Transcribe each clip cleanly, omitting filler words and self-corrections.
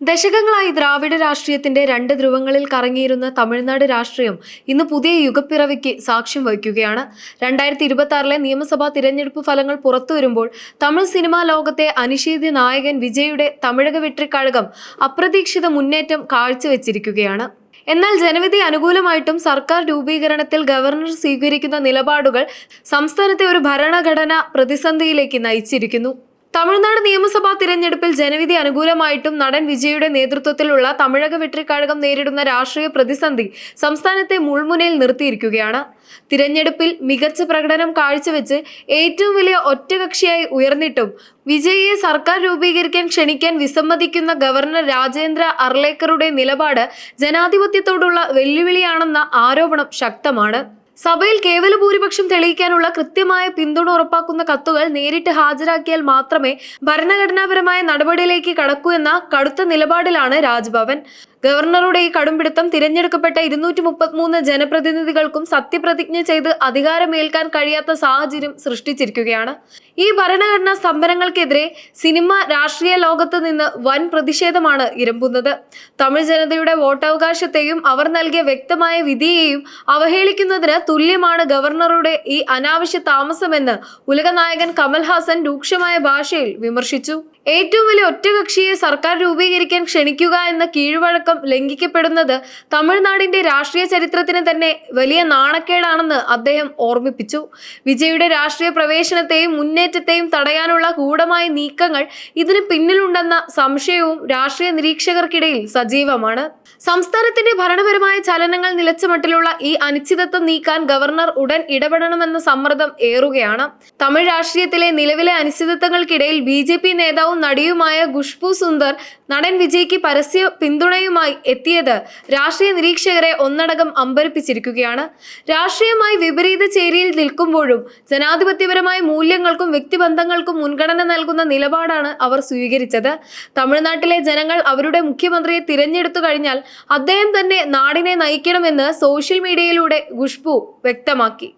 ദശകങ്ങളായി ദ്രാവിഡ രാഷ്ട്രീയത്തിന്റെ രണ്ട് ധ്രുവങ്ങളിൽ കറങ്ങിയിരുന്ന തമിഴ്നാട് രാഷ്ട്രീയം ഇന്ന് പുതിയ യുഗപ്പിറവിക്ക് സാക്ഷ്യം വഹിക്കുകയാണ്. 2026 നിയമസഭാ തിരഞ്ഞെടുപ്പ് ഫലങ്ങൾ പുറത്തുവരുമ്പോൾ തമിഴ് സിനിമാ ലോകത്തെ അനിഷേധ്യ നായകൻ വിജയുടെ തമിഴക വെട്രിക്കഴകം അപ്രതീക്ഷിത മുന്നേറ്റം കാഴ്ചവെച്ചിരിക്കുകയാണ്. എന്നാൽ ജനവിധി അനുകൂലമായിട്ടും സർക്കാർ രൂപീകരണത്തിൽ ഗവർണർ സ്വീകരിക്കുന്ന നിലപാടുകൾ സംസ്ഥാനത്തെ ഒരു ഭരണഘടനാ പ്രതിസന്ധിയിലേക്ക് നയിച്ചിരിക്കുന്നു. തമിഴ്നാട് നിയമസഭാ തിരഞ്ഞെടുപ്പിൽ ജനവിധി അനുകൂലമായിട്ടും നടൻ വിജയുടെ നേതൃത്വത്തിലുള്ള തമിഴക വെട്രിക്കഴകം നേരിടുന്ന രാഷ്ട്രീയ പ്രതിസന്ധി സംസ്ഥാനത്തെ മുൾമുനയിൽ നിർത്തിയിരിക്കുകയാണ്. തിരഞ്ഞെടുപ്പിൽ മികച്ച പ്രകടനം കാഴ്ചവെച്ച് ഏറ്റവും വലിയ ഒറ്റകക്ഷിയായി ഉയർന്നിട്ടും വിജയിയെ സർക്കാർ രൂപീകരിക്കാൻ ക്ഷണിക്കാൻ വിസമ്മതിക്കുന്ന ഗവർണർ രാജേന്ദ്ര അർലേക്കറുടെ നിലപാട് ജനാധിപത്യത്തോടുള്ള വെല്ലുവിളിയാണെന്ന ആരോപണം ശക്തമാണ്. സഭയിൽ കേവല ഭൂരിപക്ഷം തെളിയിക്കാനുള്ള കൃത്യമായ പിന്തുണ ഉറപ്പാക്കുന്ന കത്തുകൾ നേരിട്ട് ഹാജരാക്കിയാൽ മാത്രമേ ഭരണഘടനാപരമായ നടപടിയിലേക്ക് കടക്കൂ എന്ന കടുത്ത നിലപാടിലാണ് രാജ്ഭവൻ. ഗവർണറുടെ ഈ കടുംപിടുത്തം തിരഞ്ഞെടുക്കപ്പെട്ട 233 ജനപ്രതിനിധികൾക്കും സത്യപ്രതിജ്ഞ ചെയ്ത് അധികാരമേൽക്കാൻ കഴിയാത്ത സാഹചര്യം സൃഷ്ടിച്ചിരിക്കുകയാണ്. ഈ ഭരണഘടനാ സ്തംഭനങ്ങൾക്കെതിരെ സിനിമ രാഷ്ട്രീയ ലോകത്ത് നിന്ന് വൻ പ്രതിഷേധമാണ് ഇരമ്പുന്നത്. തമിഴ് ജനതയുടെ വോട്ടവകാശത്തെയും അവർ നൽകിയ വ്യക്തമായ വിധിയെയും അവഹേളിക്കുന്നതിന് തുല്യമാണ് ഗവർണറുടെ ഈ അനാവശ്യ താമസമെന്ന് ഉലകനായകൻ കമൽഹാസൻ രൂക്ഷമായ ഭാഷയിൽ വിമർശിച്ചു. ഏറ്റവും വലിയ ഒറ്റകക്ഷിയെ സർക്കാർ രൂപീകരിക്കാൻ ക്ഷണിക്കുക എന്ന കീഴ്വഴക്കം ലംഘിക്കപ്പെടുന്നത് തമിഴ്നാടിന്റെ രാഷ്ട്രീയ ചരിത്രത്തിന് തന്നെ വലിയ നാണക്കേടാണെന്ന് അദ്ദേഹം ഓർമ്മിപ്പിച്ചു. വിജയുടെ രാഷ്ട്രീയ പ്രവേശനത്തെയും മുന്നേറ്റത്തെയും തടയാനുള്ള ഗൂഢമായ നീക്കങ്ങൾ ഇതിന് പിന്നിലുണ്ടെന്ന സംശയവും രാഷ്ട്രീയ നിരീക്ഷകർക്കിടയിൽ സജീവമാണ്. സംസ്ഥാനത്തിന്റെ ഭരണപരമായ ചലനങ്ങൾ നിലച്ച മട്ടിലുള്ള ഈ അനിശ്ചിതത്വം നീക്കാൻ ഗവർണർ ഉടൻ ഇടപെടണമെന്ന സമ്മർദ്ദം ഏറുകയാണ്. തമിഴ് രാഷ്ട്രീയത്തിലെ നിലവിലെ അനിശ്ചിതത്വങ്ങൾക്കിടയിൽ BJP നേതാവും നടിയുമായ ഖുഷ്ബു സുന്ദർ നടൻ വിജയ്ക്ക് പരസ്യ പിന്തുണയുമായി എത്തിയത് രാഷ്ട്രീയ നിരീക്ഷകരെ ഒന്നടങ്കം അമ്പരപ്പിച്ചിരിക്കുകയാണ്. രാഷ്ട്രീയമായി വിപരീത ചേരിയിൽ നിൽക്കുമ്പോഴും ജനാധിപത്യപരമായ മൂല്യങ്ങൾക്കും വ്യക്തിബന്ധങ്ങൾക്കും മുൻഗണന നൽകുന്ന നിലപാടാണ് അവർ സ്വീകരിച്ചത്. തമിഴ്നാട്ടിലെ ജനങ്ങൾ അവരുടെ മുഖ്യമന്ത്രിയെ തിരഞ്ഞെടുത്തു കഴിഞ്ഞാൽ അദ്ദേഹം തന്നെ നാടിനെ നയിക്കണമെന്ന് സോഷ്യൽ മീഡിയയിലൂടെ ഖുഷ്ബു വ്യക്തമാക്കി.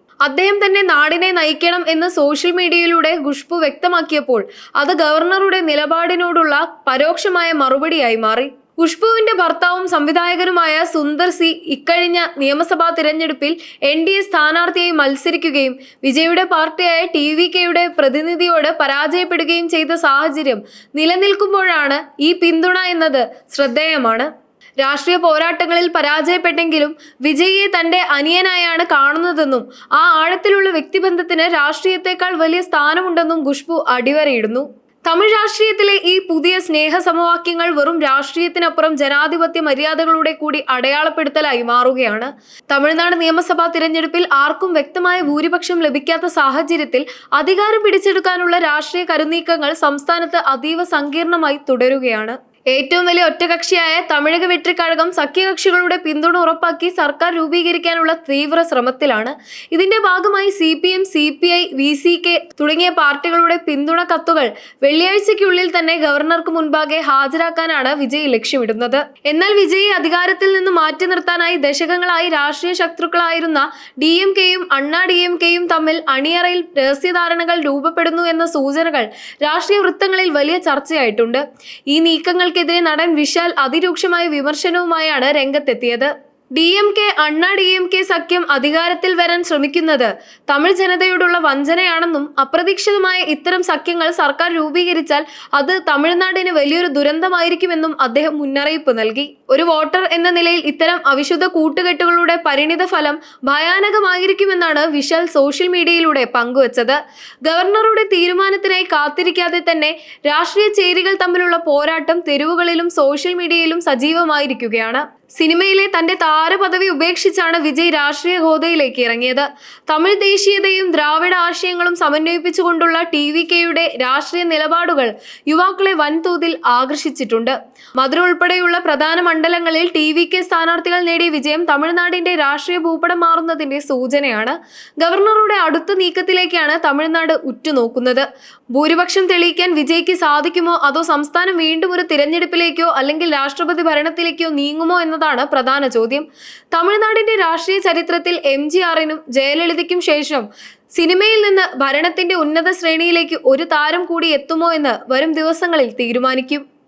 വ്യക്തമാക്കിയപ്പോൾ അത് ഗവർണറുടെ നിലപാടിനോടുള്ള പരോക്ഷമായ മറുപടിയായി മാറി. ഖുഷ്ബുവിന്റെ ഭർത്താവും സംവിധായകനുമായ സുന്ദർ സി ഇക്കഴിഞ്ഞ നിയമസഭാ തിരഞ്ഞെടുപ്പിൽ NDA സ്ഥാനാർത്ഥിയായി മത്സരിക്കുകയും വിജയുടെ പാർട്ടിയായ TVKയുടെ പ്രതിനിധിയോട് പരാജയപ്പെടുകയും ചെയ്ത സാഹചര്യം നിലനിൽക്കുമ്പോഴാണ് ഈ പിന്തുണ എന്നത് ശ്രദ്ധേയമാണ്. രാഷ്ട്രീയ പോരാട്ടങ്ങളിൽ പരാജയപ്പെട്ടെങ്കിലും വിജയിയെ തന്റെ അനിയനായാണ് കാണുന്നതെന്നും ആ ആഴത്തിലുള്ള വ്യക്തിബന്ധത്തിന് രാഷ്ട്രീയത്തെക്കാൾ വലിയ സ്ഥാനമുണ്ടെന്നും ഖുഷ്ബു അടിവരയിടുന്നു. തമിഴ് രാഷ്ട്രീയത്തിലെ ഈ പുതിയ സ്നേഹ സമവാക്യങ്ങൾ വെറും രാഷ്ട്രീയത്തിനപ്പുറം ജനാധിപത്യ മര്യാദകളുടെ കൂടി അടയാളപ്പെടുത്തലായി മാറുകയാണ്. തമിഴ്നാട് നിയമസഭാ തിരഞ്ഞെടുപ്പിൽ ആർക്കും വ്യക്തമായ ഭൂരിപക്ഷം ലഭിക്കാത്ത സാഹചര്യത്തിൽ അധികാരം പിടിച്ചെടുക്കാനുള്ള രാഷ്ട്രീയ കരുനീക്കങ്ങൾ സംസ്ഥാനത്ത് അതീവ സങ്കീർണമായി തുടരുകയാണ്. ഏറ്റവും വലിയ ഒറ്റകക്ഷിയായ തമിഴക വെട്രിക്കഴകം സഖ്യകക്ഷികളുടെ പിന്തുണ ഉറപ്പാക്കി സർക്കാർ രൂപീകരിക്കാനുള്ള തീവ്ര ശ്രമത്തിലാണ്. ഇതിന്റെ ഭാഗമായി CPM, CPI, VCK തുടങ്ങിയ പാർട്ടികളുടെ പിന്തുണ കത്തുകൾ വെള്ളിയാഴ്ചയ്ക്കുള്ളിൽ തന്നെ ഗവർണർക്ക് മുൻപാകെ ഹാജരാക്കാനാണ് വിജയ് ലക്ഷ്യമിടുന്നത്. എന്നാൽ വിജയെ അധികാരത്തിൽ നിന്ന് മാറ്റി നിർത്താനായി ദശകങ്ങളായി രാഷ്ട്രീയ ശത്രുക്കളായിരുന്ന DMKയും അണ്ണാ DMKയും തമ്മിൽ അണിയറയിൽ രഹസ്യധാരണകൾ രൂപപ്പെടുന്നു എന്ന സൂചനകൾ രാഷ്ട്രീയ വൃത്തങ്ങളിൽ വലിയ ചർച്ചയായിട്ടുണ്ട്. ഈ നീക്കങ്ങൾ െതിരെ നടൻ വിശാൽ അതിരൂക്ഷമായ വിമർശനവുമായാണ് രംഗത്തെത്തിയത്. DMK അണ്ണാ DMK സഖ്യം അധികാരത്തിൽ വരാൻ ശ്രമിക്കുന്നത് തമിഴ് ജനതയോടുള്ള വഞ്ചനയാണെന്നും അപ്രതീക്ഷിതമായ ഇത്തരം സഖ്യങ്ങൾ സർക്കാർ രൂപീകരിച്ചാൽ അത് തമിഴ്നാടിന് വലിയൊരു ദുരന്തമായിരിക്കുമെന്നും അദ്ദേഹം മുന്നറിയിപ്പ് നൽകി. ഒരു വോട്ടർ എന്ന നിലയിൽ ഇത്തരം അവിശുദ്ധ കൂട്ടുകെട്ടുകളുടെ പരിണിത ഫലം ഭയാനകമായിരിക്കുമെന്നാണ് വിശാൽ സോഷ്യൽ മീഡിയയിലൂടെ പങ്കുവച്ചത്. ഗവർണറുടെ തീരുമാനത്തിനായി കാത്തിരിക്കാതെ തന്നെ രാഷ്ട്രീയ ചേരികൾ തമ്മിലുള്ള പോരാട്ടം തെരുവുകളിലും സോഷ്യൽ മീഡിയയിലും സജീവമായിരിക്കുകയാണ്. സിനിമയിലെ തന്റെ താരപദവി ഉപേക്ഷിച്ചാണ് വിജയ് രാഷ്ട്രീയ ഗോതയിലേക്ക് ഇറങ്ങിയത്. തമിഴ് ദേശീയതയും ദ്രാവിഡ ആശയങ്ങളും സമന്വയിപ്പിച്ചുകൊണ്ടുള്ള TVKയുടെ രാഷ്ട്രീയ നിലപാടുകൾ യുവാക്കളെ വൻതോതിൽ ആകർഷിച്ചിട്ടുണ്ട്. മധുര ഉൾപ്പെടെയുള്ള പ്രധാന മണ്ഡലങ്ങളിൽ TVK സ്ഥാനാർത്ഥികൾ നേടിയ വിജയം തമിഴ്നാടിന്റെ രാഷ്ട്രീയ ഭൂപടം മാറുന്നതിന്റെ സൂചനയാണ്. ഗവർണറുടെ അടുത്ത നീക്കത്തിലേക്കാണ് തമിഴ്നാട് ഉറ്റുനോക്കുന്നത്. ഭൂരിപക്ഷം തെളിയിക്കാൻ വിജയ്ക്ക് സാധിക്കുമോ, അതോ സംസ്ഥാനം വീണ്ടും ഒരു തിരഞ്ഞെടുപ്പിലേക്കോ അല്ലെങ്കിൽ രാഷ്ട്രപതി ഭരണത്തിലേക്കോ നീങ്ങുമോ എന്നതാണ് പ്രധാന ചോദ്യം. തമിഴ്നാടിന്റെ രാഷ്ട്രീയ ചരിത്രത്തിൽ MGRനും ജയലളിതയ്ക്കും ശേഷം സിനിമയിൽ നിന്ന് ഭരണത്തിന്റെ ഉന്നത ശ്രേണിയിലേക്ക് ഒരു താരം കൂടി എത്തുമോ എന്ന് വരും ദിവസങ്ങളിൽ തീരുമാനിക്കും.